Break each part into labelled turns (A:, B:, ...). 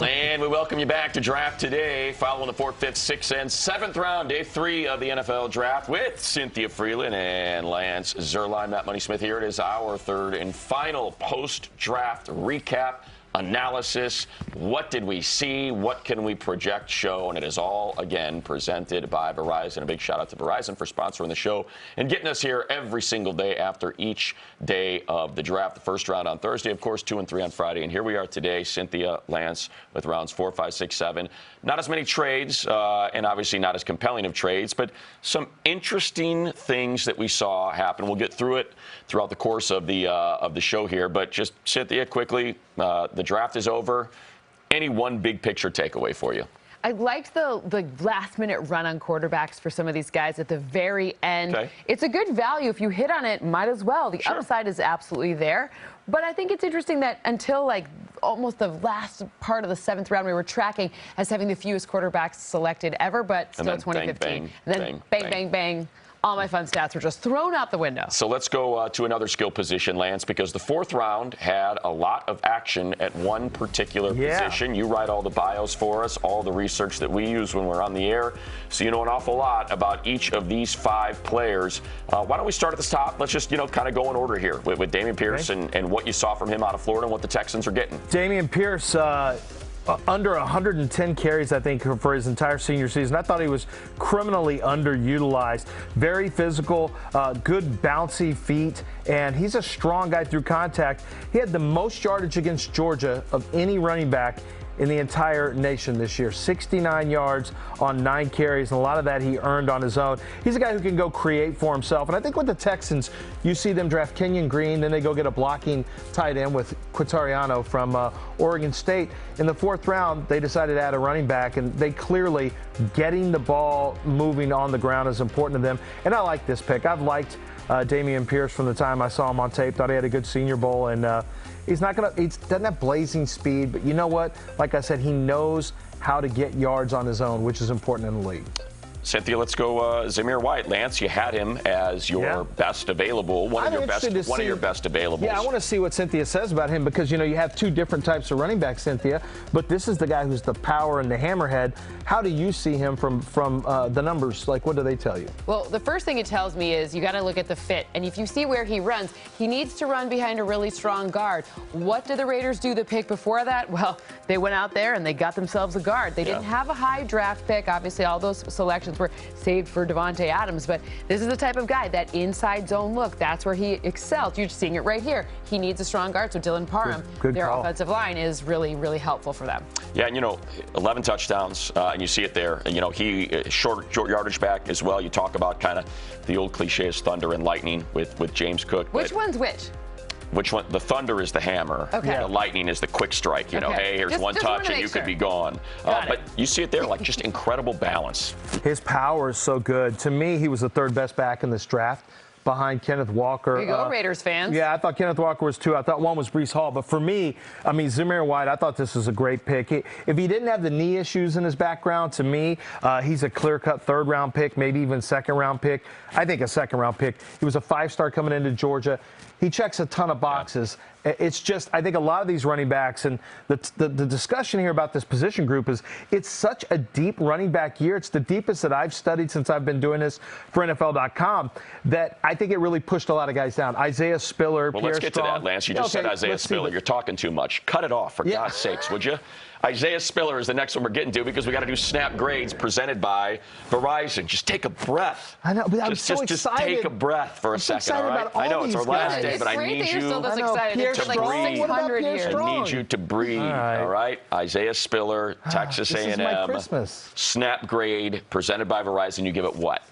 A: And we welcome you back to Draft Today, following the 4th, 5th, 6th, and 7th round, day 3 of the NFL Draft with Cynthia Freeland and Lance Zierlein. Matt Money Smith here. It is our third and final post-draft recap, analysis. What did we see? What can we project show? And it is all, again, presented by Verizon. A big shout out to Verizon for sponsoring the show and getting us here every single day after each day of the draft. The first round on Thursday, of course, 2 and 3 on Friday. And here we are today, Cynthia, Lance, with rounds 4, 5, 6, 7. Not as many trades, and obviously not as compelling of trades, but some interesting things that we saw happen. We'll get through it throughout the course of the show here. But just, Cynthia, quickly, the draft is over. Any one big picture takeaway for you?
B: I liked the last-minute run on quarterbacks for some of these guys at the very end.
A: Okay.
B: It's a good value. If you hit on it, might as well. The upside is absolutely there. But I think it's interesting that until, like, almost the last part of the 7th round, we were tracking as having the fewest quarterbacks selected ever, but still 2015.
A: Bang,
B: and then bang, bang, bang. All my fun stats were just thrown out the window.
A: So let's go to another skill position, Lance, because the 4th round had a lot of action at one particular position. You write all the bios for us, all the research that we use when we're on the air. So you know an awful lot about each of these 5 players. Why don't we start at the top? Let's just, kind of go in order here with Damian Pierce and what you saw from him out of Florida and what the Texans are getting.
C: Damian Pierce, under 110 carries, I think, for his entire senior season. I thought he was criminally underutilized. Very physical, good bouncy feet, and he's a strong guy through contact. He had the most yardage against Georgia of any running back in the entire nation this year. 69 yards on 9 carries, and a lot of that he earned on his own. He's a guy who can go create for himself. And I think with the Texans, you see them draft Kenyon Green, then they go get a blocking tight end with Quintariano from Oregon State. In the 4th round, they decided to add a running back, and they clearly getting the ball moving on the ground is important to them. And I like this pick. I've liked Damian Pierce from the time I saw him on tape. Thought he had a good Senior Bowl, and he doesn't have blazing speed, but you know what? Like I said, he knows how to get yards on his own, which is important in the league. Cynthia, let's go
A: Xamir White. Lance, you had him as your best available, one of your best availables.
C: Yeah, I want to see what Cynthia says about him because, you have 2 different types of running backs, Cynthia, but this is the guy who's the power and the hammerhead. How do you see him from the numbers? Like, what do they tell you?
B: Well, the first thing it tells me is you got to look at the fit. And if you see where he runs, he needs to run behind a really strong guard. What did the Raiders do the pick before that? Well, they went out there and they got themselves a guard. They didn't have a high draft pick. Obviously, all those selections were saved for Devontae Adams, but this is the type of guy, that inside zone look, that's where he excels. You're seeing it right here. He needs a strong guard, so Dylan Parham, their offensive line, is really, really helpful for them.
A: Yeah, and 11 touchdowns, and you see it there. And, he short yardage back as well. You talk about kind of the old cliche is thunder and lightning with James Cook.
B: Which one's which?
A: Which one? The thunder is the hammer.
B: Okay.
A: The lightning is the quick strike. Hey, here's one touch and you could be gone. But you see it there, like just incredible balance.
C: His power is so good. To me, he was the 3rd best back in this draft, behind Kenneth Walker.
B: There you go, Raiders fans.
C: Yeah, I thought Kenneth Walker was 2. I thought 1 was Breece Hall. But for me, Xamir White, I thought this was a great pick. If he didn't have the knee issues in his background, to me, he's a clear-cut 3rd-round pick, maybe even 2nd-round pick. I think a 2nd-round pick. He was a 5-star coming into Georgia. He checks a ton of boxes. It's just, I think a lot of these running backs, and the discussion here about this position group is it's such a deep running back year. It's the deepest that I've studied since I've been doing this for NFL.com, that I think it really pushed a lot of guys down. Isaiah Spiller,
A: Well,
C: Pierre
A: let's get
C: Strong.
A: to that, Lance. You just said Isaiah Spiller. You're talking too much. Cut it off, for God's sakes, would you? Isaiah Spiller is the next one we're getting to because we got to do snap grades presented by Verizon. Just take a breath.
C: I know, but I'm
A: just,
C: so
A: just
C: excited.
A: Just take a breath for a second, all right?
C: About all
A: I know it's our last day, but I need you
B: to breathe.
A: I need you to breathe, all right? Isaiah Spiller, Texas A&M.
C: This is my Christmas.
A: Snap grade presented by Verizon. You give it what?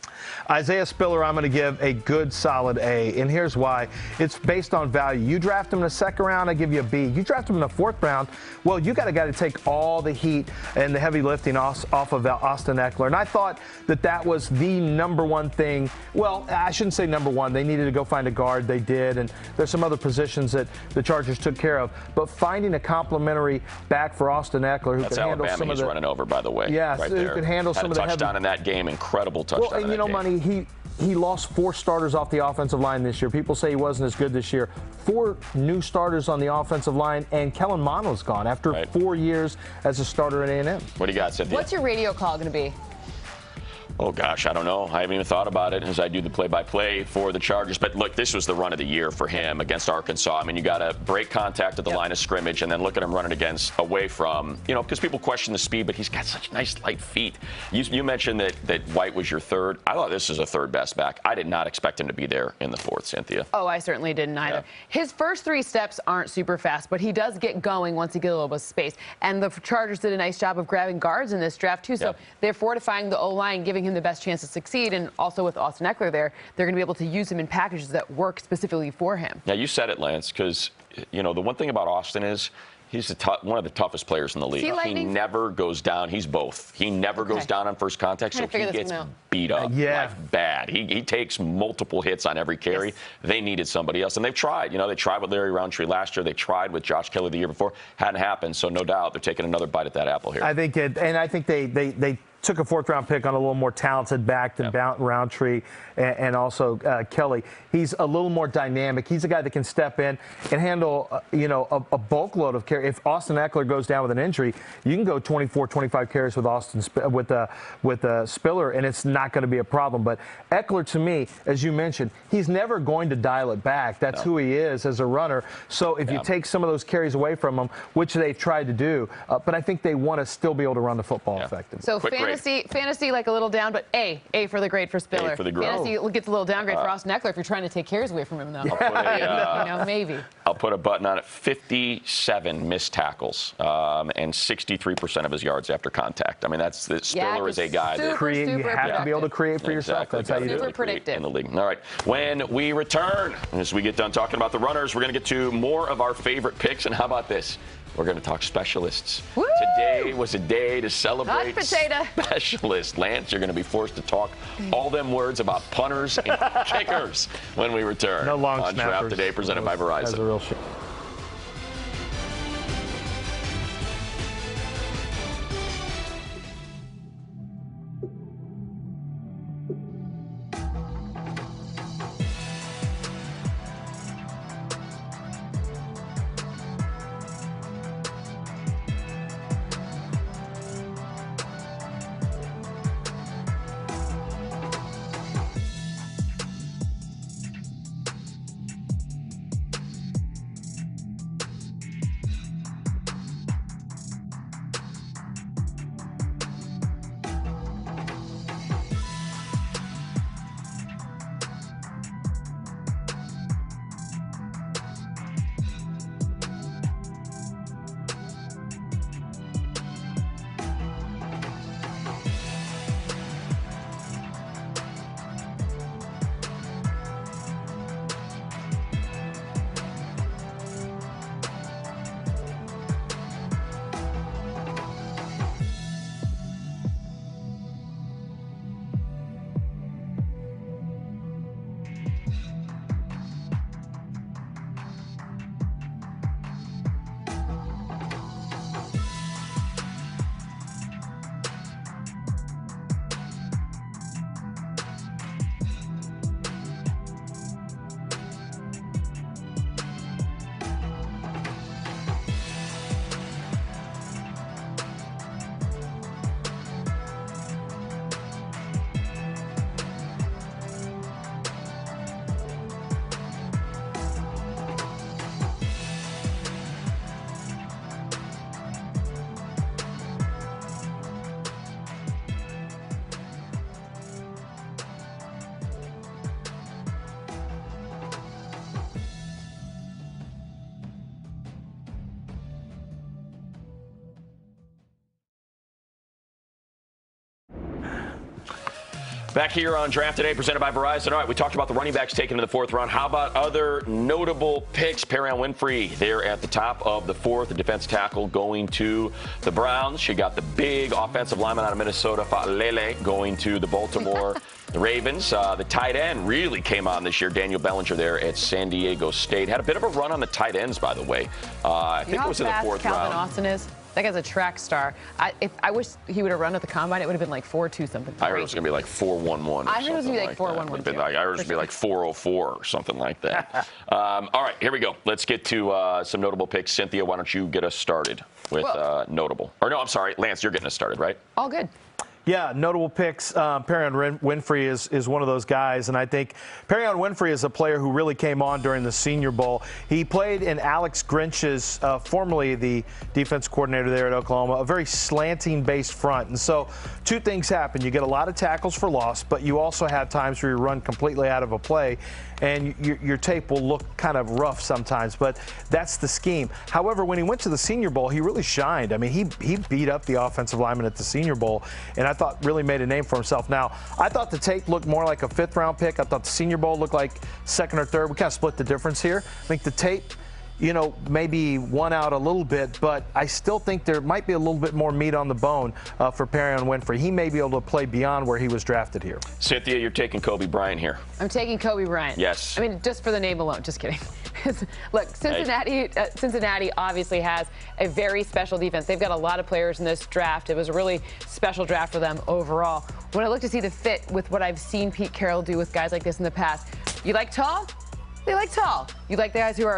C: Isaiah Spiller, I'm going to give a good, solid A, and here's why. It's based on value. You draft him in the 2nd round, I give you a B. You draft him in the 4th round, well, you got a guy to take all the heat and the heavy lifting off of Austin Eckler. And I thought that was the #1 thing. Well, I shouldn't say #1. They needed to go find a guard. They did, and there's some other positions that the Chargers took care of. But finding a complimentary back for Austin Eckler who
A: That's
C: can handle
A: Alabama
C: some of the
A: he's running over, by the way.
C: Yes,
A: right
C: who
A: there.
C: can handle some of the
A: touchdown in that game, incredible touchdown.
C: Well, and
A: in that game.
C: Money, he lost 4 starters off the offensive line this year. People say he wasn't as good this year. 4 new starters on the offensive line, and Kellen Mondo's gone after 4 years as a starter at A&M.
A: What do you got, Cynthia?
B: What's your radio call going to be?
A: Oh, gosh, I don't know. I haven't even thought about it as I do the play-by-play for the Chargers. But, look, this was the run of the year for him against Arkansas. I mean, you got to break contact at the line of scrimmage and then look at him running away from, because people question the speed, but he's got such nice, light feet. You mentioned that White was your third. I thought this was a third best back. I did not expect him to be there in the fourth, Cynthia.
B: Oh, I certainly didn't either. Yeah. His first 3 steps aren't super fast, but he does get going once he gets a little bit of space. And the Chargers did a nice job of grabbing guards in this draft, too. So they're fortifying the O-line, giving him the best chance to succeed. And also with Austin Eckler there, they're going to be able to use him in packages that work specifically for him.
A: Yeah, you said it, Lance, because, the one thing about Austin is he's one of the toughest players in the league. He never goes down. He's both. He never goes down on first contact, so he gets beat up like bad. He takes multiple hits on every carry. They needed somebody else, and they've tried. They tried with Larry Roundtree last year. They tried with Josh Kelly the year before. Hadn't happened, so no doubt they're taking another bite at that apple here.
C: I think they took a 4th-round pick on a little more talented back than Roundtree and also Kelly. He's a little more dynamic. He's a guy that can step in and handle, a bulk load of carry. If Austin Eckler goes down with an injury, you can go 24, 25 carries with Spiller, and it's not going to be a problem. But Eckler, to me, as you mentioned, he's never going to dial it back. That's who he is as a runner. So if you take some of those carries away from him, which they've tried to do, but I think they want to still be able to run the football effectively.
B: So fantasy like a little down, but A for the grade for Spiller.
A: A for the grade.
B: Fantasy gets a little downgrade for Austin Eckler if you're trying to take carries away from him, though. Maybe.
A: I'll put a button on it. 57 missed tackles and 63% of his yards after contact. I mean, Spiller is a guy that
C: you have to be able to create for yourself. That's how you do it.
B: Super predictive
A: in the league. All right. When we return, as we get done talking about the runners, we're going to get to more of our favorite picks. And how about this? We're going to talk specialists.
B: Woo!
A: Today was a day to celebrate specialists. Lance, you're going to be forced to talk all them words about punters and kickers when we return.
C: No long
A: on Draft Today, presented by Verizon.
C: That's a real shame.
A: Back here on Draft Today, presented by Verizon. All right, we talked about the running backs taken in the 4th round. How about other notable picks? Perrion Winfrey there at the top of the 4th, the defense tackle going to the Browns. You got the big offensive lineman out of Minnesota, Fa'alele, going to the Baltimore The Ravens, the tight end really came on this year. Daniel Bellinger there at San Diego State. Had a bit of a run on the tight ends, by the way. I think it was in the fourth round.
B: Calvin Austin is? That guy's a track star. I wish he would have run at the combine. It would have been like 4.2 something.
A: I heard it was going to be like 4.11.
B: I heard it was going to be like 4.11.
A: I heard it was going to be like 4.04 or something like that. All right, here we go. Let's get to some notable picks. Cynthia, why don't you get us started with notable? Or no, I'm sorry, Lance, you're getting us started, right?
B: All good.
C: Yeah, notable picks. Perrion Winfrey is one of those guys, and I think Perrion Winfrey is a player who really came on during the Senior Bowl. He played in Alex Grinch's, formerly the defense coordinator there at Oklahoma, a very slanting-based front. And so two things happen. You get a lot of tackles for loss, but you also have times where you run completely out of a play, and your tape will look kind of rough sometimes, but that's the scheme. However, when he went to the Senior Bowl, he really shined. I mean, he beat up the offensive lineman at the Senior Bowl, and I thought really made a name for himself. Now, I thought the tape looked more like a fifth-round pick. I thought the Senior Bowl looked like second or third. We kind of split the difference here. I think the tape, maybe won out a little bit, but I still think there might be a little bit more meat on the bone for Perrion Winfrey. He may be able to play beyond where he was drafted here.
A: Cynthia, you're taking Kobe Bryant here.
B: I'm taking Kobe Bryant.
A: Yes.
B: I mean, just for the name alone. Just kidding. Look, Cincinnati obviously has a very special defense. They've got a lot of players in this draft. It was a really special draft for them overall. When I look to see the fit with what I've seen Pete Carroll do with guys like this in the past, you like tall? They like tall. You like the guys who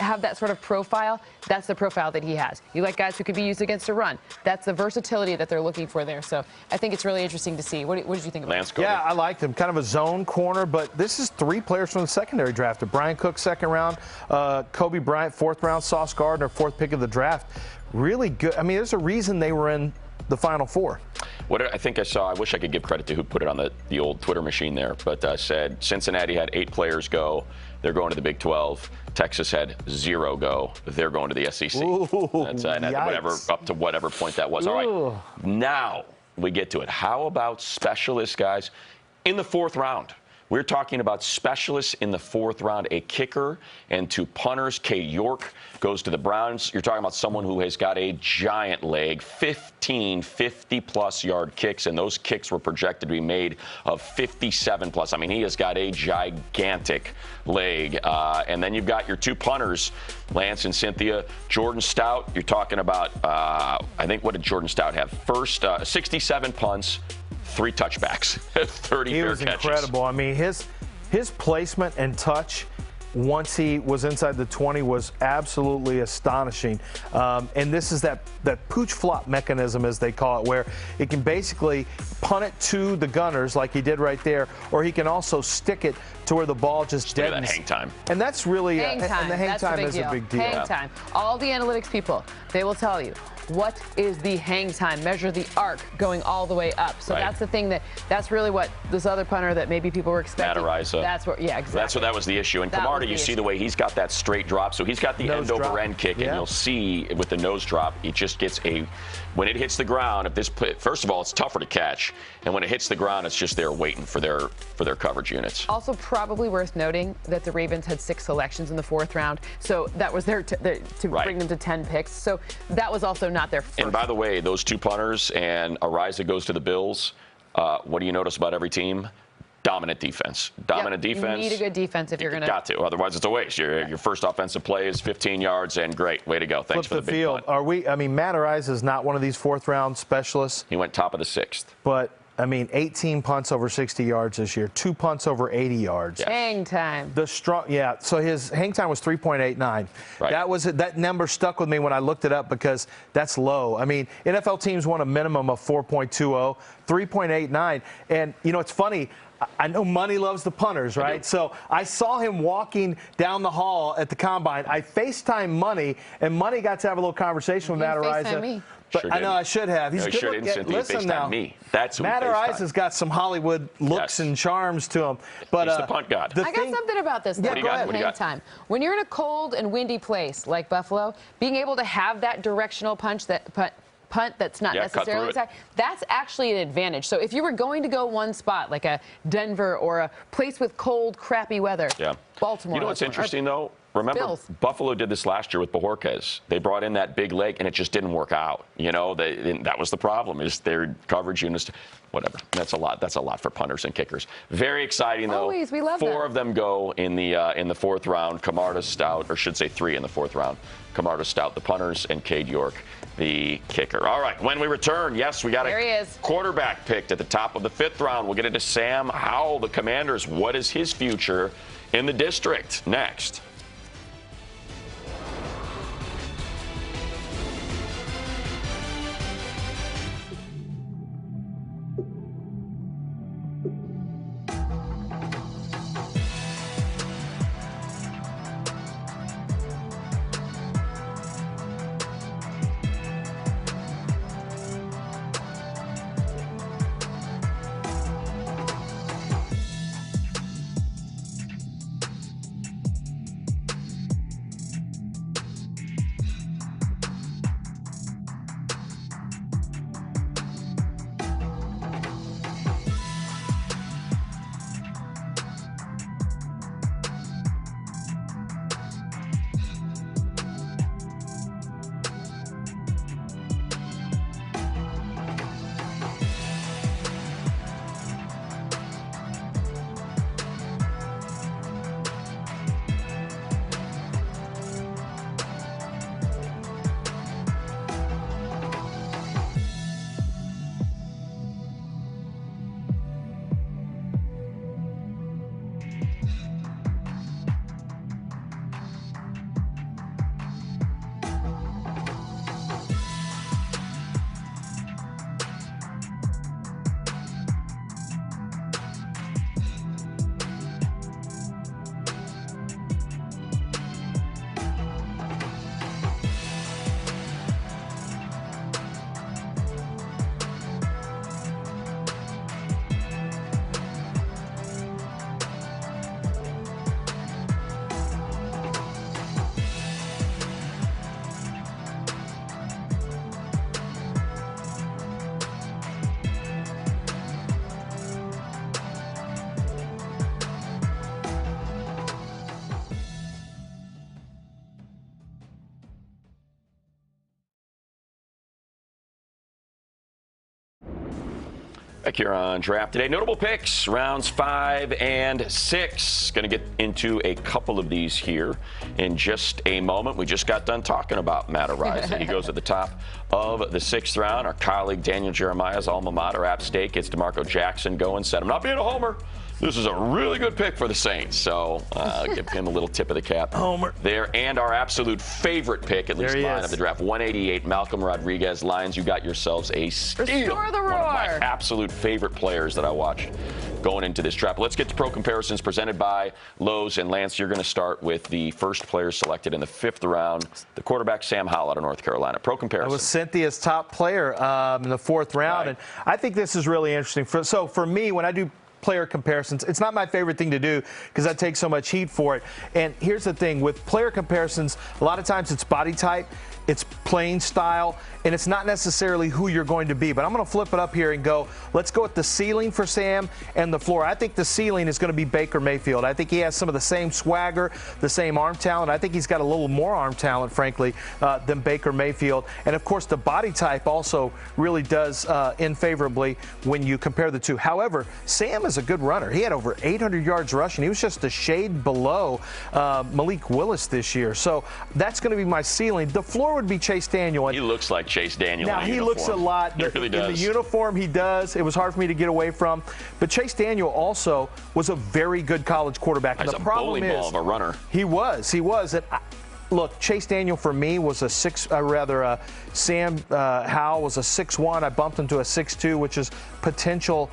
B: have that sort of profile? That's the profile that he has. You like guys who could be used against a run. That's the versatility that they're looking for there. So I think it's really interesting to see. What did you think about
A: Lance,
B: it?
C: Yeah, I liked him. Kind of a zone corner, but this is three players from the secondary drafted. Brian Cook, second round. Kobe Bryant, fourth round. Sauce Gardner, fourth pick of the draft. Really good. I mean, there's a reason they were in the Final Four.
A: What I think I saw, I wish I could give credit to who put it on the old Twitter machine there, but said Cincinnati had 8 players go. They're going to the Big 12. Texas had 0 go. They're going to the SEC.
C: Ooh,
A: That's up to whatever point that was. All right, now we get to it. How about specialist guys in the 4th round? We're talking about specialists in the 4th round, a kicker and 2 punters. Cade York goes to the Browns. You're talking about someone who has got a giant leg, 15 50-plus yard kicks, and those kicks were projected to be made of 57-plus. I mean, he has got a gigantic leg. And then you've got your 2 punters, Lance and Cynthia. Jordan Stout, you're talking about, I think, what did Jordan Stout have? First, 67 punts. 3 touchbacks, 30
C: He
A: fair
C: was
A: catches.
C: incredible. I mean, his placement and touch once he was inside the 20 was absolutely astonishing. And this is that pooch flop mechanism, as they call it, where it can basically punt it to the gunners like he did right there, or he can also stick it to where the ball just deadens.
A: That hang time.
C: And that's really
B: hang time.
C: And the hang time is a big deal.
B: Hang time. All the analytics people, they will tell you, what is the hang time? Measure the arc going all the way up. So that's the thing that's really what this other punter that maybe people were expecting.
A: Matariza.
B: That's what, yeah, exactly.
A: That was the issue. And Camarda, you see the way he's got that straight drop. So he's got the
C: Nose
A: end over
C: drop.
A: end kick, and you'll see with the nose drop, it just gets when it hits the ground, first of all, it's tougher to catch. And when it hits the ground, it's just there waiting for their coverage units.
B: Also, probably worth noting that the Ravens had 6 selections in the 4th round. So that was to bring them to 10 picks. So that was also not their first.
A: And by the way, those 2 punters and Ariza goes to the Bills. What do you notice about every team? Dominant defense. Defense.
B: You need a good defense if you're going to.
A: Got to. Otherwise, it's a waste. Your first offensive play is 15 yards, and great. Way to go. Thanks for the big
C: field.
A: punt.
C: Matt Ariza is not one of these 4th round specialists.
A: He went top of the 6th.
C: But 18 punts over 60 yards this year, 2 punts over 80 yards.
A: Yes.
B: Hang time.
C: So his hang time was 3.89.
A: Right.
C: That number stuck with me when I looked it up because that's low. I mean, NFL teams want a minimum of 4.20, 3.89. And, it's funny. I know Money loves the punters, right? So I saw him walking down the hall at the combine. I FaceTime Money, and Money got to have a little conversation with Matt Ariza.
B: Me.
C: But
A: sure
C: I know I should have. He's good looking. Listen now,
A: me. That's who
C: Matt Ariza's got some Hollywood looks and charms to him. But
A: he's the punt god.
B: I got something about this.
C: Yeah,
B: go ahead. Hang time. When you're in a cold and windy place like Buffalo, being able to have that directional punt that's not necessarily inside, that's actually an advantage. So if you were going to go one spot, like a Denver or a place with cold, crappy weather, Baltimore.
A: You know what's interesting, though? remember,
B: Bills.
A: Buffalo did this last year with Bojorquez. They brought in that big leg, and it just didn't work out. That was the problem, is their coverage units. Whatever. That's a lot. That's a lot for punters and kickers. Very exciting, though.
B: Always. We love
A: 4
B: that.
A: of them go in the fourth round. Camarda Stout, or should say 3 in the fourth round. Camarda Stout, the punters, and Cade York, the kicker. All right. When we return, yes, we got a quarterback picked at the top of the 5th round. We'll get into Sam Howell, the Commanders. What is his future in the district? Next. Back here on Draft Today. Notable picks, rounds 5 and 6. Going to get into a couple of these here in just a moment. We just got done talking about Matt Araiza. He goes at the top of the 6th round. Our colleague Daniel Jeremiah's alma mater, App State, gets DeMarco Jackson going. Said, I'm not being a homer. This is a really good pick for the Saints. So give him a little tip of the cap
C: Homer
A: there. And our absolute favorite pick, at least mine of the draft, 188, Malcolm Rodriguez. Lions, you got yourselves a steal.
B: Restore the roar.
A: One of my absolute favorite players that I watched going into this draft. Let's get to pro comparisons presented by Lowe's. And Lance, you're going to start with the first player selected in the 5th round, the quarterback Sam Howell out of North Carolina. Pro comparison.
C: That was Cynthia's top player in the 4th round.
A: Right.
C: And I think this is really interesting. So for me, when I do player comparisons, it's not my favorite thing to do because I take so much heat for it. And here's the thing, with player comparisons, a lot of times it's body type, it's playing style, and it's not necessarily who you're going to be. But I'm going to flip it up here and go, let's go with the ceiling for Sam and the floor. I think the ceiling is going to be Baker Mayfield. I think he has some of the same swagger, the same arm talent. I think he's got a little more arm talent, frankly, than Baker Mayfield. And, of course, the body type also really does end favorably when you compare the two. However, Sam is a good runner. He had over 800 yards rushing. He was just a shade below Malik Willis this year. So that's going to be my ceiling. The floor would be Chase Daniel.
A: He looks like Chase Daniel.
C: Now, he looks a lot.
A: He really does.
C: In the uniform, he does. It was hard for me to get away from. But Chase Daniel also was a very good college quarterback.
A: He's
C: the
A: a
C: problem
A: bowling ball of a runner.
C: He was. And look, Chase Daniel for me was Sam Howell was a 6'1". I bumped him to a 6'2", which is potential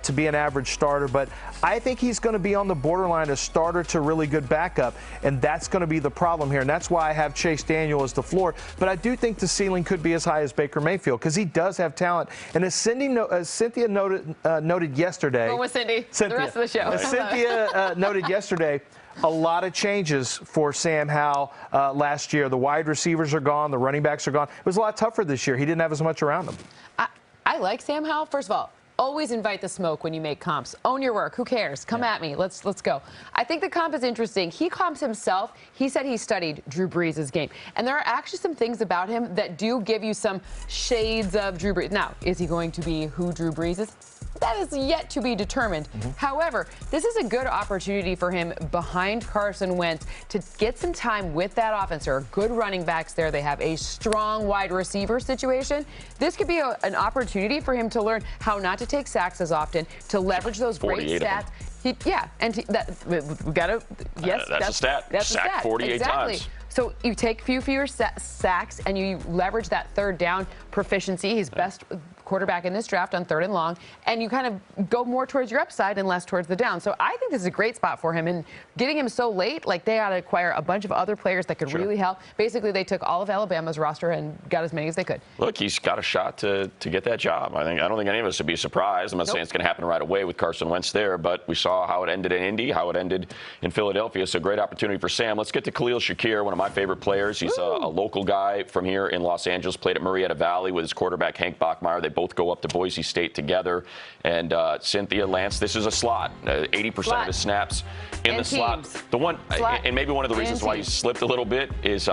C: to be an average starter. But I think he's going to be on the borderline of starter to really good backup, and that's going to be the problem here. And that's why I have Chase Daniel as the floor. But I do think the ceiling could be as high as Baker Mayfield because he does have talent. And as Cynthia noted yesterday.
B: Go with Cindy. The rest of the show.
C: As Cynthia noted yesterday, a lot of changes for Sam Howell last year. The wide receivers are gone. The running backs are gone. It was a lot tougher this year. He didn't have as much around him.
B: I like Sam Howell. First of all, always invite the smoke when you make comps. Own your work. Who cares? Come at me. Let's go. I think the comp is interesting. He comps himself. He said he studied Drew Brees' game. And there are actually some things about him that do give you some shades of Drew Brees. Now, is he going to be who Drew Brees is? That is yet to be determined. However, this is a good opportunity for him behind Carson Wentz to get some time with that offense. There are good running backs there. They have a strong wide receiver situation. This could be an opportunity for him to learn how not to take sacks as often, to leverage those great stats. We got to, yes,
A: that's a stat.
B: That's
A: Sacked
B: a stat.
A: 48
B: exactly.
A: times.
B: So you take fewer sacks and you leverage that third down proficiency. He's best quarterback in this draft on 3rd and long, and you kind of go more towards your upside and less towards the down. So I think this is a great spot for him. And getting him so late, like they ought to acquire a bunch of other players that could really help. Basically, they took all of Alabama's roster and got as many as they could.
A: Look, he's got a shot to get that job. I don't think any of us would be surprised. I'm not saying it's going to happen right away with Carson Wentz there, but we saw how it ended in Indy, how it ended in Philadelphia. So great opportunity for Sam. Let's get to Khalil Shakir, one of my favorite players. He's a local guy from here in Los Angeles, played at Marietta Valley with his quarterback Hank Bachmeier. They both go up to Boise State together. And Cynthia Lance, this is a slot. 80% of his snaps in the slot. The one, and maybe one of the reasons why he slipped a little bit is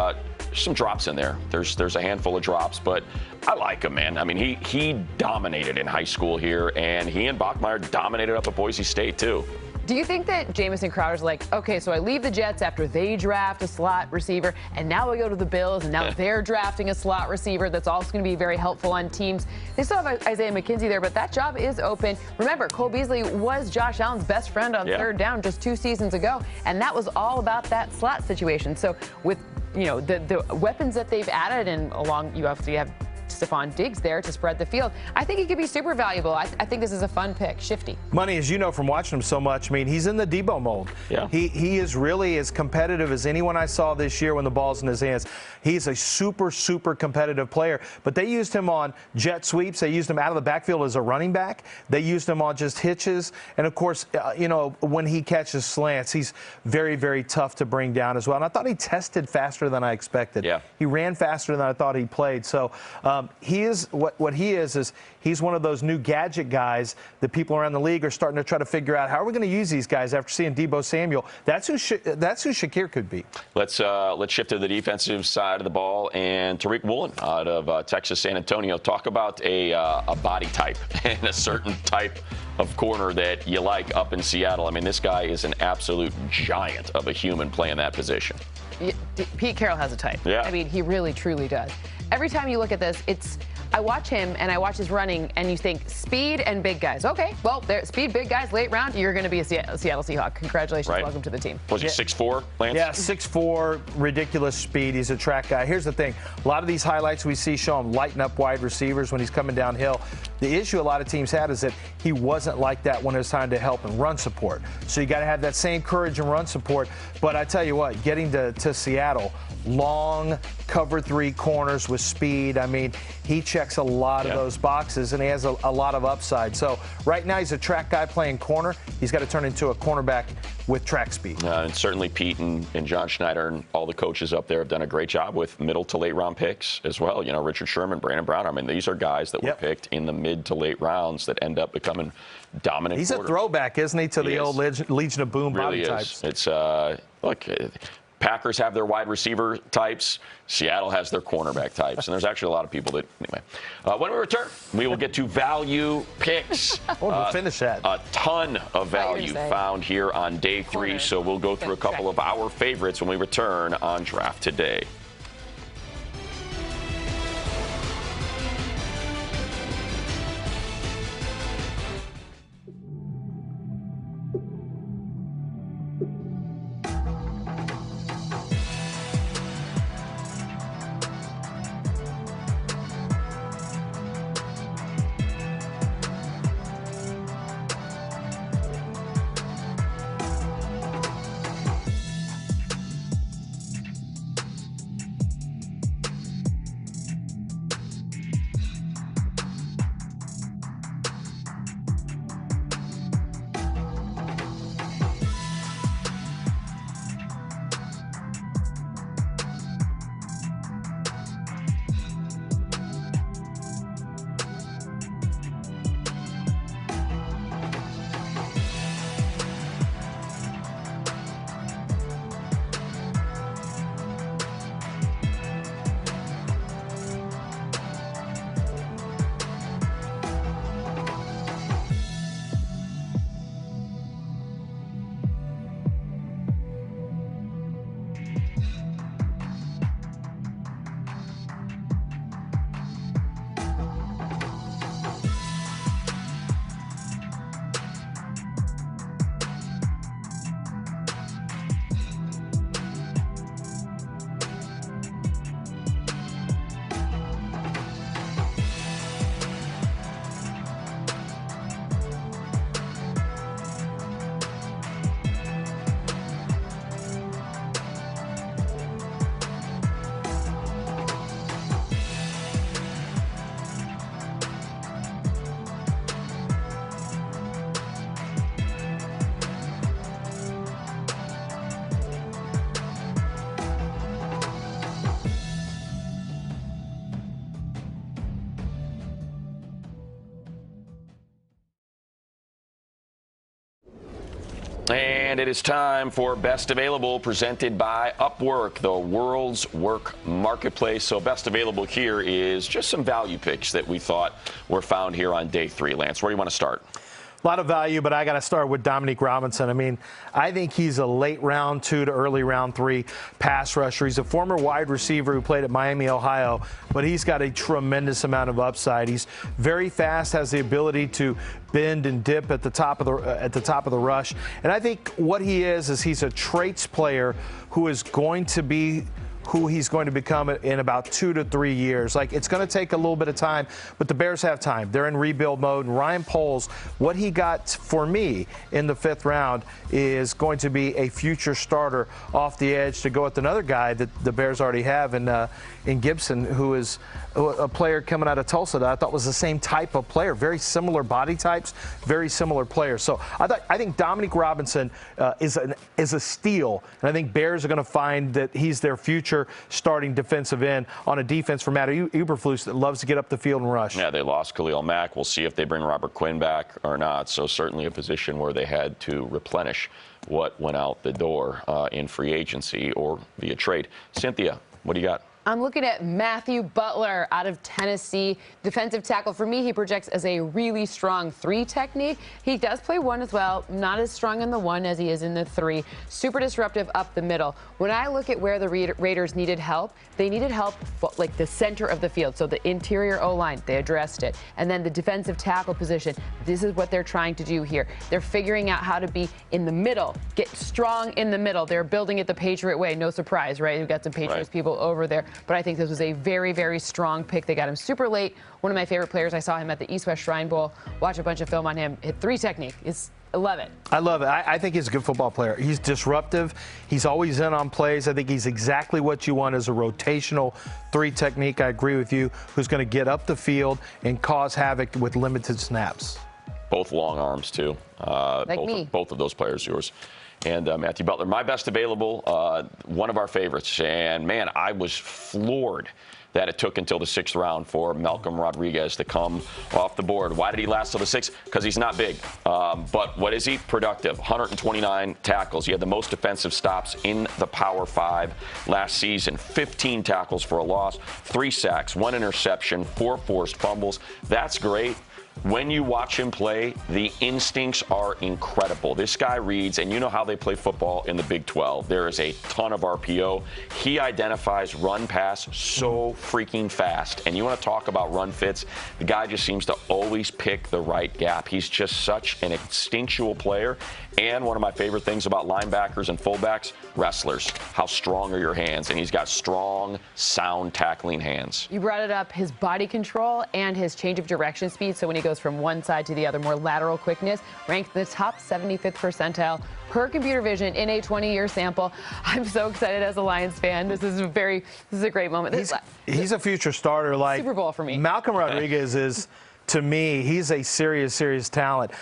A: some drops in there. There's a handful of drops, but I like him, man. I mean, he dominated in high school here, and he and Bachmeier dominated up at Boise State too.
B: Do you think that Jamison Crowder's like, okay, so I leave the Jets after they draft a slot receiver, and now I go to the Bills, and now they're drafting a slot receiver that's also going to be very helpful on teams. They still have Isaiah McKenzie there, but that job is open. Remember, Cole Beasley was Josh Allen's best friend on 3rd down just 2 seasons ago, and that was all about that slot situation. So with the weapons that they've added, and along you obviously have Stephon Diggs there to spread the field, I think he could be super valuable. I think this is a fun pick. Shifty.
C: Money, as you know from watching him so much, I mean, he's in the Debo mold.
A: Yeah.
C: He is really as competitive as anyone I saw this year when the ball's in his hands. He's a super, super competitive player. But they used him on jet sweeps. They used him out of the backfield as a running back. They used him on just hitches. And, of course, when he catches slants, he's very, very tough to bring down as well. And I thought he tested faster than I expected.
A: Yeah.
C: He ran faster than I thought he played. So he is what he is he's one of those new gadget guys that people around the league are starting to try to figure out, how are we going to use these guys after seeing Deebo Samuel? That's who Shakir could be.
A: Let's shift to the defensive side of the ball, and Tariq Woolen out of Texas San Antonio. Talk about a body type and a certain type of corner that you like up in Seattle. I mean, this guy is an absolute giant of a human playing that position.
B: Pete Carroll has a type.
A: Yeah.
B: I mean, he really, truly does. Every time you look at this, I watch him and I watch his running, and you think speed and big guys. Okay, well, speed, big guys, late round, you're going to be a Seattle Seahawk. Congratulations. Right. Welcome to the team.
A: Was he 6'4", Lance?
C: Yeah, 6'4", ridiculous speed. He's a track guy. Here's the thing. A lot of these highlights we see show him lighting up wide receivers when he's coming downhill. The issue a lot of teams had is that he wasn't like that when it was time to help and run support. So you got to have that same courage and run support. But I tell you what, getting to Seattle, long cover 3 corners with speed. I mean, he checks a lot of those boxes, and he has a lot of upside. So right now he's a track guy playing corner. He's got to turn into a cornerback with track speed.
A: And certainly Pete and John Schneider and all the coaches up there have done a great job with middle to late round picks as well. Richard Sherman, Brandon Brown. I mean, these are guys that were picked in the mid to late rounds that end up becoming dominant.
C: He's a throwback, isn't he, to the old Legion of Boom body types.
A: It's look. Packers have their wide receiver types. Seattle has their cornerback types. And there's actually a lot of people that, anyway. When we return, we will get to value picks.
C: We'll finish that.
A: A ton of value found here on day 3. So we'll go through a couple of our favorites when we return on Draft Today. And it is time for Best Available, presented by Upwork, the world's work marketplace. So Best Available here is just some value picks that we thought were found here on day 3. Lance, where do you want to start?
C: A lot of value, but I got to start with Dominique Robinson. I mean, I think he's a late round 2 to early round 3 pass rusher. He's a former wide receiver who played at Miami, Ohio, but he's got a tremendous amount of upside. He's very fast, has the ability to bend and dip at the top of the rush. And I think what he is he's a traits player who is going to be who he's going to become in about 2 to 3 years. Like, it's going to take a little bit of time, but the Bears have time. They're in rebuild mode. And Ryan Poles, what he got for me in the 5th round is going to be a future starter off the edge to go with another guy that the Bears already have in Gibson, who is a player coming out of Tulsa that I thought was the same type of player. Very similar body types, very similar players. So I think Dominique Robinson is a steal, and I think Bears are going to find that he's their future starting defensive end on a defense for Matt Eberflus that loves to get up the field and rush.
A: Yeah, they lost Khalil Mack. We'll see if they bring Robert Quinn back or not. So certainly a position where they had to replenish what went out the door in free agency or via trade. Cynthia, what do you got?
B: I'm looking at Matthew Butler out of Tennessee. Defensive tackle. For me, he projects as a really strong 3 technique. He does play 1 as well. Not as strong in the 1 as he is in the 3. Super disruptive up the middle. When I look at where the Raiders needed help, they needed help like the center of the field. So the interior O-line, they addressed it. And then the defensive tackle position, this is what they're trying to do here. They're figuring out how to be in the middle, get strong in the middle. They're building it the Patriot way. No surprise, right? We've got some Patriots people over there. But I think this was a very, very strong pick. They got him super late. One of my favorite players. I saw him at the East-West Shrine Bowl. Watch a bunch of film on him. Hit 3 technique. I love it.
C: I love it. I think he's a good football player. He's disruptive. He's always in on plays. I think he's exactly what you want as a rotational 3 technique. I agree with you. Who's going to get up the field and cause havoc with limited snaps.
A: Both long arms, too. Both of those players, yours. And Matthew Butler, my best available, one of our favorites. And, man, I was floored that it took until the 6th round for Malcolm Rodriguez to come off the board. Why did he last till the 6th? Because he's not big. But what is he? Productive. 129 tackles. He had the most defensive stops in the Power 5 last season. 15 tackles for a loss, 3 sacks, 1 interception, 4 forced fumbles. That's great. When you watch him play, the instincts are incredible. This guy reads, and you know how they play football in the Big 12. There is a ton of RPO. He identifies run pass so freaking fast. And you want to talk about run fits, the guy just seems to always pick the right gap. He's just such an instinctual player. And one of my favorite things about linebackers and fullbacks, wrestlers. How strong are your hands? And he's got strong, sound tackling hands.
B: You brought it up, his body control and his change of direction speed. So when he goes from one side to the other, more lateral quickness, ranked in the top 75th percentile per computer vision in a 20-year sample. I'm so excited as a Lions fan. This is a great moment.
C: He's a future starter. Like
B: Super Bowl for me.
C: Malcolm Rodriguez is, to me, he's a serious talent.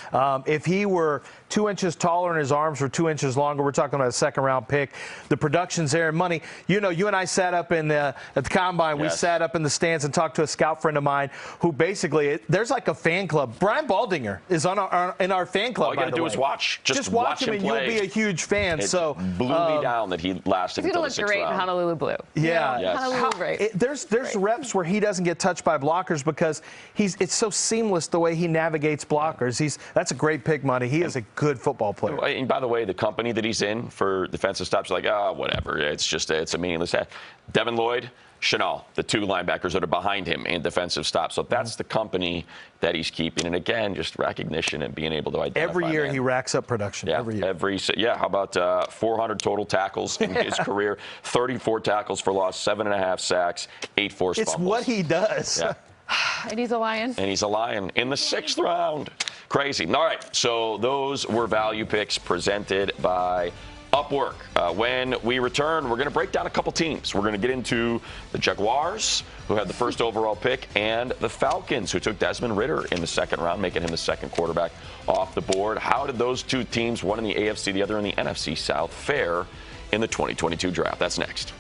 C: If he were 2 inches taller and his arms were 2 inches longer, we're talking about a 2nd-round pick. The production's there and money. You know, you and I sat up at the Combine. Yes. We sat up in the stands and talked to a scout friend of mine who basically, there's like a fan club. Brian Baldinger is in our fan club.
A: All you got to do is watch. Just
C: watch him and
A: play.
C: You'll be a huge fan.
A: It blew me down that he lasted until the 6th round.
B: He's going to look great in Honolulu blue.
C: Yeah.
B: Yes. Honolulu great.
C: There's reps where he doesn't get touched by blockers because it's so seamless the way he navigates blockers. That's a great pick, Money. He is a good football player.
A: And by the way, the company that he's in for defensive stops, like, whatever. It's a meaningless hat. Devin Lloyd, Chanel, the 2 linebackers that are behind him in defensive stops. So that's the company that he's keeping. And again, just recognition and being able to identify.
C: Every year he racks up production.
A: Yeah,
C: every year.
A: How about 400 total tackles in his career, 34 tackles for loss, 7.5 sacks, 8 forced fumbles.
C: It's what he does.
B: Yeah. And he's a Lion.
A: And he's a Lion in the 6th round. Crazy. All right, so those were value picks presented by Upwork. When we return, we're going to break down a couple teams. We're going to get into the Jaguars, who had the 1st overall pick, and the Falcons, who took Desmond Ridder in the 2nd round, making him the 2nd quarterback off the board. How did those 2 teams, one in the AFC, the other in the NFC South, fare in the 2022 draft? That's next.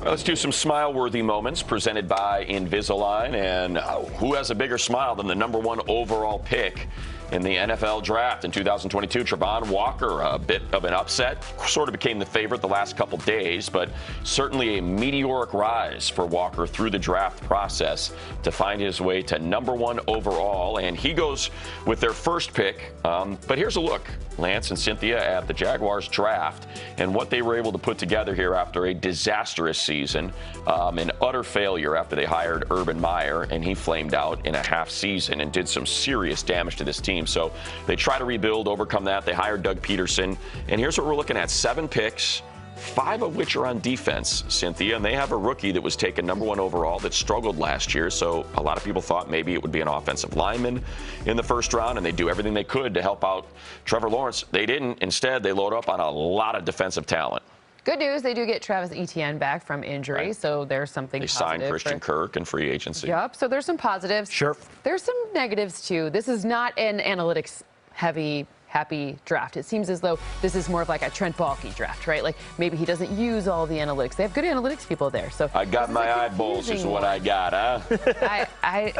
A: Let's do some smile-worthy moments presented by Invisalign. And who has a bigger smile than the #1 overall pick in the NFL draft in 2022? Travon Walker, a bit of an upset, sort of became the favorite the last couple days, but certainly a meteoric rise for Walker through the draft process to find his way to #1 overall. And he goes with their first pick. But here's a look, Lance and Cynthia, at the Jaguars draft and what they were able to put together here after a disastrous season, an utter failure after they hired Urban Meyer, and he flamed out in a half season and did some serious damage to this team. So they try to rebuild, overcome that. They hired Doug Peterson, and here's what we're looking at: 7 picks, 5 of which are on defense, Cynthia, and they have a rookie that was taken #1 overall that struggled last year. So a lot of people thought maybe it would be an offensive lineman in the first round, and they do everything they could to help out Trevor Lawrence. They didn't. Instead, they load up on a lot of defensive talent.
B: Good news, they do get Travis Etienne back from injury,
A: Right.
B: so there's something
A: They
B: positive.
A: signed Christian Kirk in free agency.
B: Yep, so there's some positives.
C: Sure.
B: There's some negatives, too. This is not an analytics-heavy, happy draft. It seems as though this is more of like a Trent Baalke draft, right? Like maybe he doesn't use all the analytics. They have good analytics people there. So
A: I got my eyeballs is what I got, huh?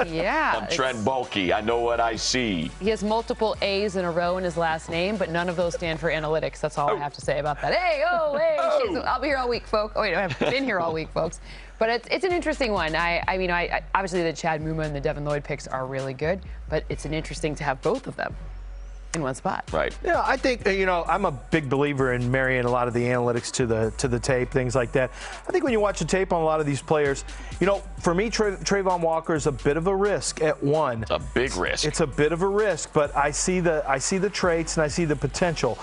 B: Yeah.
A: I'm Trent Baalke. I know what I see.
B: He has multiple A's in a row in his last name, but none of those stand for analytics. That's all I have to say about that. Hey, I'll be here all week, folks. Oh, wait, I've been here all week, folks. But it's an interesting one. I mean, obviously the Chad Muma and the Devin Lloyd picks are really good, but it's interesting to have both of them in one spot.
A: Right.
C: Yeah, I think, I'm a big believer in marrying a lot of the analytics to the tape, things like that. I think when you watch the tape on a lot of these players, for me, Travon Walker is a bit of a risk at 1.
A: It's a big risk.
C: It's a bit of a risk, but I see the traits and I see the potential.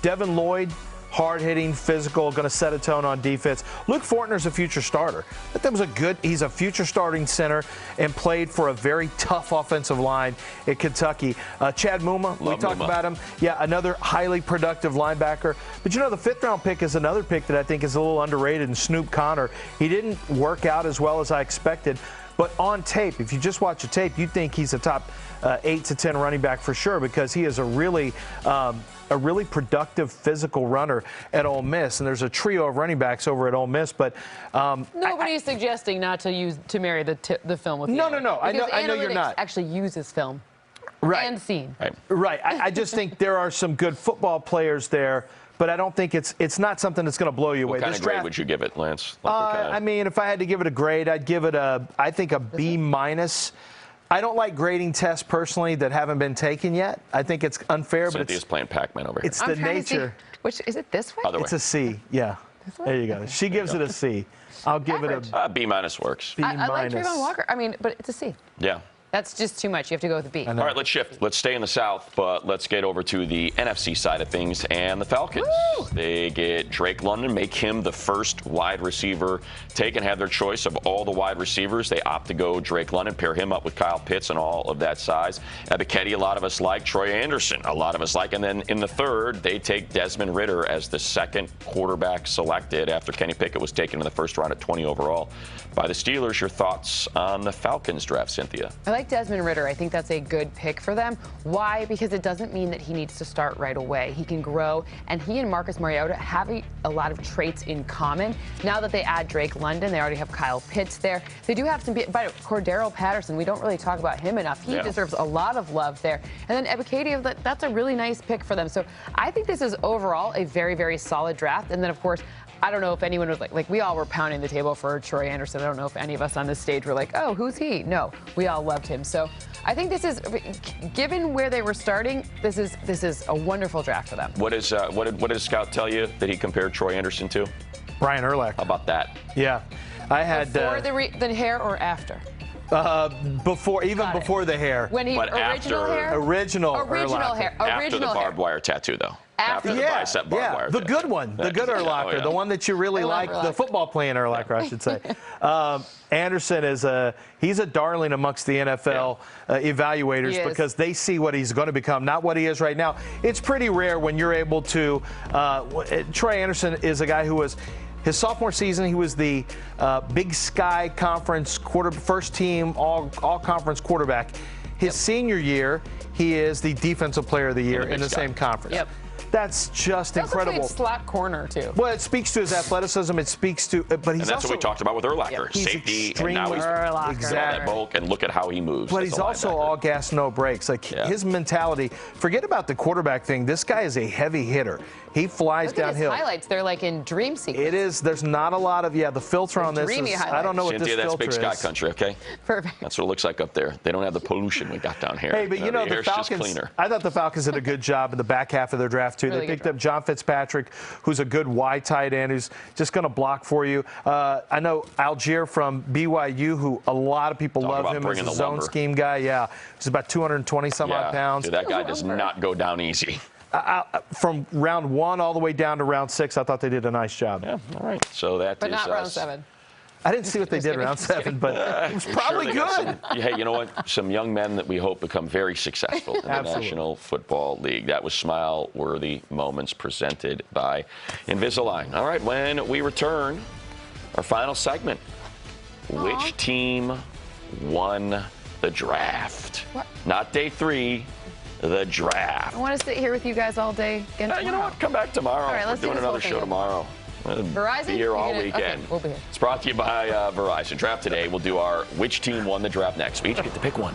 C: Devin Lloyd, hard-hitting, physical, going to set a tone on defense. Luke Fortner's a future starter. But that was he's a future starting center and played for a very tough offensive line at Kentucky. Chad Muma, we talked about him. Yeah, another highly productive linebacker. But the 5th-round pick is another pick that I think is a little underrated, and Snoop Connor. He didn't work out as well as I expected. But on tape, if you just watch the tape, you'd think he's a top 8 to 10 running back for sure, because he is a really productive physical runner at Ole Miss. And there's a trio of running backs over at Ole Miss. But
B: nobody's suggesting not to marry the film with
C: No. I know you're not.
B: Actually uses film.
C: Right.
B: And scene.
C: Right. I just think there are some good football players there, but I don't think it's not something that's going to blow you away.
A: What kind of grade would you give it, Lance?
C: I mean, if I had to give it a grade, I'd give it I think a B-. I don't like grading tests personally that haven't been taken yet. I think it's unfair.
A: Cynthia's playing Pac-Man over here.
C: It's the nature.
B: Which is it this way?
A: Other way.
C: It's a C. Yeah. There you go. She gives it a C. I'll give it a
A: B- works.
C: B-.
B: I like Travon Walker. I mean, but it's a C.
A: Yeah.
B: That's just too much. You have to go with a B.
A: All right, let's shift. Let's stay in the South, but let's get over to the NFC side of things and the Falcons.
B: Woo!
A: They get Drake London, make him the first wide receiver taken, have their choice of all the wide receivers. They opt to go Drake London, pair him up with Kyle Pitts and all of that size. Ebiketie, a lot of us like. Troy Anderson, a lot of us like. And then in the third, they take Desmond Ridder as the second quarterback selected after Kenny Pickett was taken in the first round at 20 overall by the Steelers. Your thoughts on the Falcons draft, Cynthia?
B: I like Desmond Ridder. I think that's a good pick for them. Why? Because it doesn't mean that he needs to start right away. He can grow, and he and Marcus Mariota have a lot of traits in common. Now that they add Drake London, they already have Kyle Pitts there. They do have some, but Cordero Patterson, we don't really talk about him enough. He deserves a lot of love there. And then Ebiketie, that's a really nice pick for them. So I think this is overall a very, very solid draft. And then, of course, I don't know if anyone was like we all were pounding the table for Troy Anderson. I don't know if any of us on this stage were like, oh, who's he? No, we all loved him. So I think this is, given where they were starting, this is a wonderful draft for them.
A: What did Scout tell you that he compared Troy Anderson to?
C: Brian Urlacher.
A: How about that?
C: Yeah, I had
B: before the hair or after.
C: Before the hair.
B: When he original hair.
C: Original
B: hair.
A: After the barbed wire tattoo, though. After the bicep barbed wire.
C: The good one. The good Urlacher. The one that you really like. The football playing Urlacher, I should say. Anderson he's a darling amongst the NFL evaluators because they see what he's going to become, not what he is right now. It's pretty rare when you're able to. Troy Anderson is a guy who was. His sophomore season, he was the Big Sky Conference first team all conference quarterback. His senior year, he is the Defensive Player of the Year in the same conference.
B: Yep.
C: That's just
B: That's
C: incredible.
B: a slot corner, too.
C: Well, it speaks to his athleticism. It speaks to, but he's
A: and that's
C: also,
A: what we talked about with Urlacher.
C: he's
A: Safety, and now he's
C: exactly.
A: all that bulk, and look at how he moves.
C: But he's also all gas, no brakes. Like his mentality, forget about the quarterback thing. This guy is a heavy hitter. He flies
B: look at
C: downhill.
B: His highlights, they're like in dream sequence.
C: It is. There's not a lot of, the filter on this is, I don't know what
A: Cynthia,
C: this filter
A: that's
C: is.
A: Big Sky Country, okay?
B: Perfect.
A: That's what it looks like up there. They don't have the pollution we got down here.
C: Hey, but the Falcons, I thought the Falcons did a good job in the back half of their draft, too.
B: Really
C: they picked up John Fitzpatrick, who's a good wide tight end, who's just going to block for you. I know Algier from BYU, who a lot of people love him as a zone scheme guy. Yeah, he's about 220-some-odd pounds.
A: Dude, that guy does not go down easy.
C: From round 1 all the way down to round 6, I thought they did a nice job.
A: Yeah, all right. So that
B: but
A: is
B: not round 7.
C: I didn't see what they did round 7, but it was probably good.
A: Hey, you know what? Some young men that we hope become very successful in the National Football League. That was smile-worthy moments presented by Invisalign. All right, when we return, our final segment. Which team won the draft?
B: What?
A: Not day 3. The draft.
B: I want to sit here with you guys all day again tomorrow.
A: You know what? Come back tomorrow.
B: All right, let's
A: We're doing another show tomorrow.
B: Verizon?
A: Be here all weekend.
B: Okay, we'll be here.
A: It's brought to you by Verizon. Draft today. We'll do our which team won the draft next. We each get to pick one.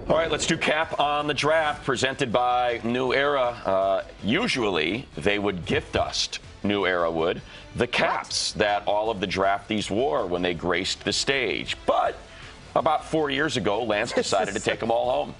A: All right, let's do cap on the draft presented by New Era. Usually, they would gift us, New Era would, the caps that all of the draftees wore when they graced the stage. But about 4 years ago, Lance decided to take them all home.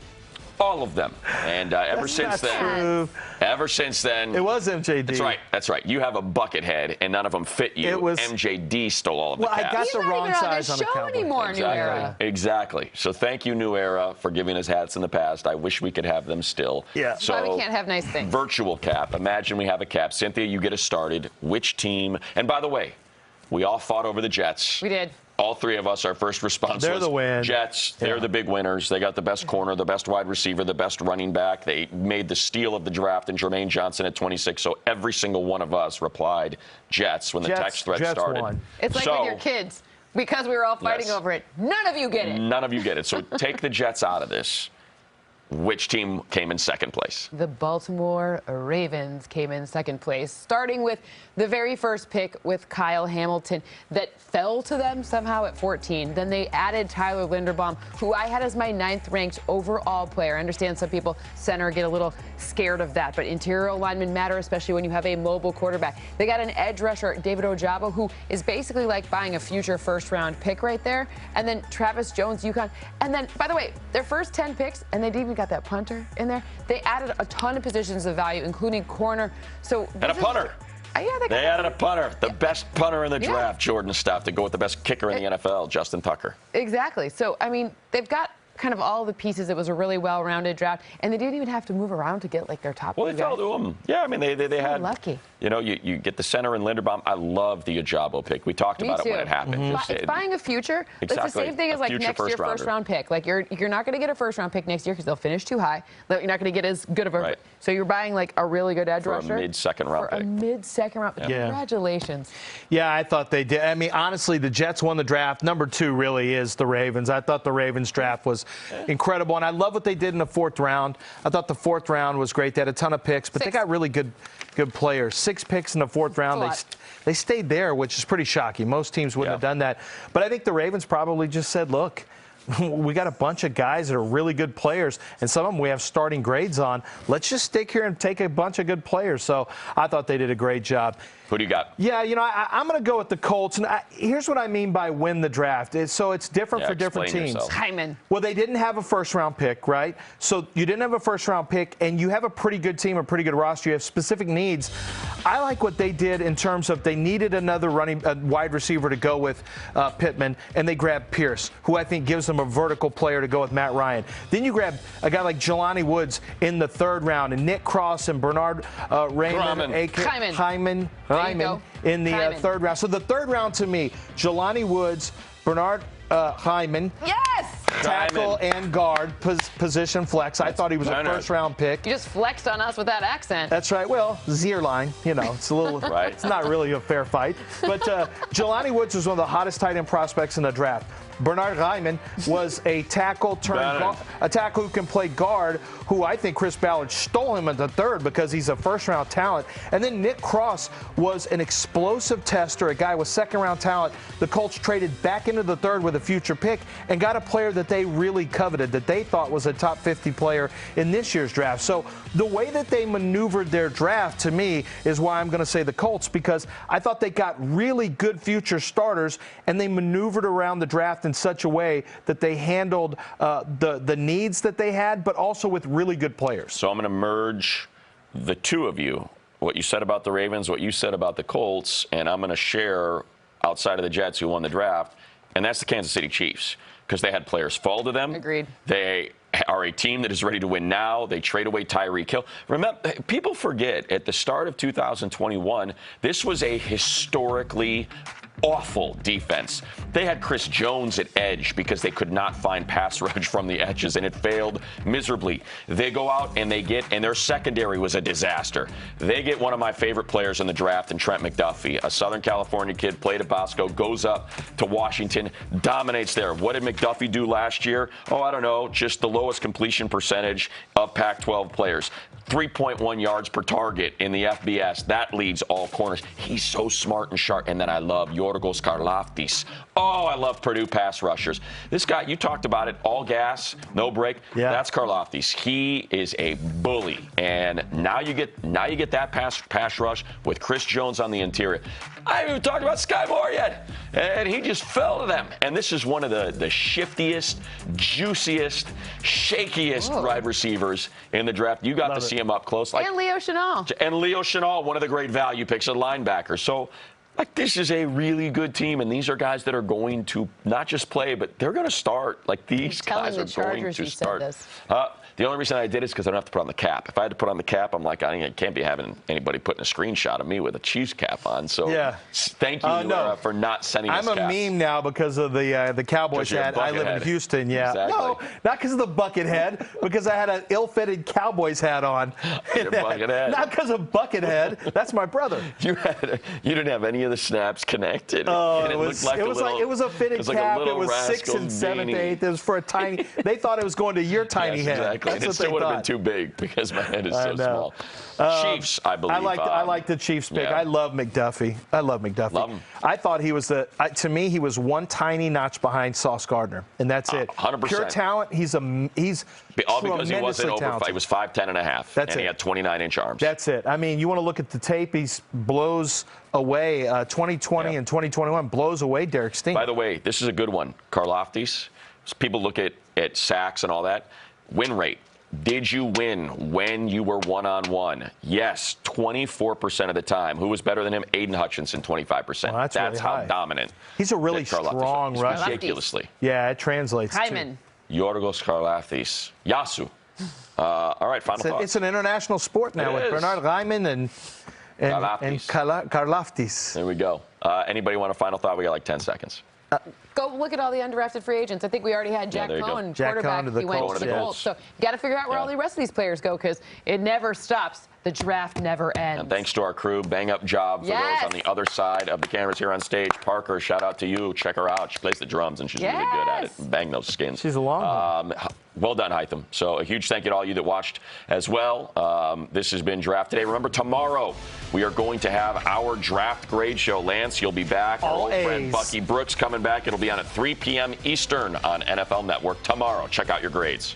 A: All of them. And ever since then,
C: it was MJD.
A: That's right. You have a bucket head, and none of them fit you. MJD stole all of the caps.
C: I got the wrong size on the
B: show anymore, New Era.
A: Exactly. So thank you, New Era, for giving us hats in the past. I wish we could have them still.
C: Yeah.
A: So,
B: why we can't have nice things.
A: Virtual cap. Imagine we have a cap. Cynthia, you get us started. Which team? And by the way, we all fought over the Jets.
B: We did.
A: All three of us, our first response
C: They're
A: was
C: the win.
A: Jets. They're the big winners. They got the best corner, the best wide receiver, the best running back. They made the steal of the draft in Jermaine Johnson at 26. So every single one of us replied Jets when the text thread started.
C: Won.
B: It's like with your kids. Because we were all fighting over it. None of you get it.
A: None of you get it. So take the Jets out of this. which team came in second place?
B: The Baltimore Ravens came in second place, starting with the very first pick with Kyle Hamilton that fell to them somehow at 14. Then they added Tyler Linderbaum, who I had as my 9th ranked overall player. I understand some people center get a little scared of that, but interior linemen matter, especially when you have a mobile quarterback. They got an edge rusher, David Ojabo, who is basically like buying a future first-round pick right there. And then Travis Jones, UConn. And then, by the way, their first 10 picks, and they even got that punter in there. They added a ton of positions of value, including corner. So
A: and a punter. They added a punter, the best punter in the draft, Jordan Stuff, to go with the best kicker in the NFL, Justin Tucker.
B: Exactly. So, I mean, they've got kind of all the pieces. It was a really well-rounded draft, and they didn't even have to move around to get like their top.
A: Well, they fell to them. Yeah, I mean, they had
B: lucky.
A: You know, you get the center in Linderbaum. I love the Ojabo pick. We talked about it when it happened.
B: It's buying a future.
A: Exactly.
B: It's the same thing as like next year first-round pick. Like you're not going to get a first-round pick next year because they'll finish too high. You're not going to get as good of a. So you're buying like a really good edge rusher
A: for a mid-second round pick.
B: A mid-second round pick. Yeah. Congratulations.
C: Yeah, I thought they did. I mean, honestly, the Jets won the draft. Number 2 really is the Ravens. I thought the Ravens draft was incredible. And I love what they did in the 4th round. I thought the 4th round was great. They had a ton of picks, but they got really good players. 6 picks in the 4th round. They stayed there, which is pretty shocking. Most teams wouldn't have done that. But I think the Ravens probably just said, look, we got a bunch of guys that are really good players, and some of them we have starting grades on. Let's just stick here and take a bunch of good players. So I thought they did a great job.
A: Who do you got?
C: Yeah, you know, I'm going to go with the Colts. And here's what I mean by win the draft. So it's different for different teams.
B: Hyman.
C: Well, they didn't have a first-round pick, right? So you didn't have a first-round pick, and you have a pretty good team, a pretty good roster. You have specific needs. I like what they did in terms of they needed another wide receiver to go with Pittman, and they grabbed Pierce, who I think gives them a vertical player to go with Matt Ryan. Then you grab a guy like Jelani Woods in the 3rd round, and Nick Cross and Bernard Hyman in the 3rd round. So the 3rd round to me, Jelani Woods, Bernard Hyman.
B: Yes!
C: Tackle and guard position flex. I thought he was a first-round pick.
B: You just flexed on us with that accent.
C: That's right. Well, Zierlein, you know, it's a little It's not really a fair fight. But Jelani Woods was one of the hottest tight end prospects in the draft. Bernard Hyman was a tackle who can play guard, who I think Chris Ballard stole him in the 3rd because he's a first-round talent. And then Nick Cross was an explosive tester, a guy with 2nd-round talent. The Colts traded back into the 3rd with a future pick and got a player that they really coveted, that they thought was a top 50 player in this year's draft. So the way that they maneuvered their draft, to me, is why I'm going to say the Colts, because I thought they got really good future starters, and they maneuvered around the draft in such a way that they handled the needs that they had, but also with really good players.
A: So I'm going to merge the two of you, what you said about the Ravens, what you said about the Colts, and I'm going to share outside of the Jets who won the draft, and that's the Kansas City Chiefs, because they had players fall to them.
B: Agreed.
A: They are a team that is ready to win now. They trade away Tyreek Hill. Remember, people forget at the start of 2021, this was a historically awful defense. They had Chris Jones at edge because they could not find pass rush from the edges, and it failed miserably. They go out and and their secondary was a disaster. They get one of my favorite players in the draft, in Trent McDuffie, a Southern California kid, played at Bosco, goes up to Washington, dominates there. What did McDuffie do last year? Oh, I don't know, just the lowest completion percentage of Pac-12 players. 3.1 yards per target in the FBS. That leads all corners. He's so smart and sharp. And then I love Yorgos Karlaftis. Oh, I love Purdue pass rushers. This guy, you talked about it, all gas, no break.
C: Yeah.
A: That's Karlaftis. He is a bully. And now you get that pass rush with Chris Jones on the interior. I haven't even talked about Sky Moore yet. And he just fell to them. And this is one of the shiftiest, juiciest, shakiest wide receivers in the draft. You got to see him up close.
B: And Leo Chenal.
A: And Leo Chenal, one of the great value picks, a linebacker. So, this is a really good team, and these are guys that are going to not just play, but they're going to start. These guys are going to start. The only reason I did is because I don't have to put on the cap. If I had to put on the cap, I'm like, I can't be having anybody putting a screenshot of me with a Chiefs cap on. So thank you for not sending us
C: I'm a meme now because of the Cowboys hat. I live in Houston,
A: Exactly.
C: No, not because of the bucket head, because I had an ill-fitted Cowboys hat on.
A: Bucket head.
C: Not because of bucket head. That's my brother.
A: You didn't have any any of the snaps connected.
C: Oh,
A: and
C: it was
A: like
C: it was a fitted cap. It was 6th and 7th, 8th. It was for a tiny. They thought it was going to your tiny
A: yes,
C: head.
A: Exactly.
C: That's
A: and
C: what
A: it still
C: they
A: would have
C: thought.
A: been too big because my head is so small. Chiefs, I believe.
C: I like the Chiefs pick.
A: Yeah.
C: I love McDuffie. Love him. I thought he was to me, he was one tiny notch behind Sauce Gardner, and that's it.
A: 100%.
C: Pure talent. He's
A: all because he wasn't over.
C: Talented.
A: He was 5'10" and a half.
C: That's
A: and
C: it.
A: He had 29-inch arms.
C: That's it. I mean, you want to look at the tape. He blows away 2020 and 2021 blows away Derek Steen.
A: By the way, this is a good one. Karlaftis. People look at sacks and all that. Win rate. Did you win when you were one-on-one? Yes, 24% of the time. Who was better than him? Aiden Hutchinson, 25%.
C: Well, that's really
A: how
C: high.
A: dominant.
C: He's a really strong rusher.
A: Ridiculously.
C: Yeah, it translates.
B: Hyman.
A: Yorgos Karlaftis. Yasu. All right, final thoughts.
C: It's an international sport now with Bernard Hyman and Karlaftis.
A: There we go. Anybody want a final thought? We got like 10 seconds.
B: Go look at all the undrafted free agents. I think we already had Jack Cohen, quarterback. He went to the Colts. So you got to figure out where all the rest of these players go because it never stops. The draft never ends.
A: And thanks to our crew, bang up job for those on the other side of the cameras here on stage. Parker, shout out to you. Check her out. She plays the drums and she's really good at it. Bang those skins.
C: She's a long one.
A: Well done, Hytham. So a huge thank you to all you that watched as well. This has been Draft Today. Remember, tomorrow we are going to have our draft grade show. Lance, you'll be back. Our old friend Bucky Brooks coming back. It'll be on at 3 p.m. Eastern on NFL Network tomorrow. Check out your grades.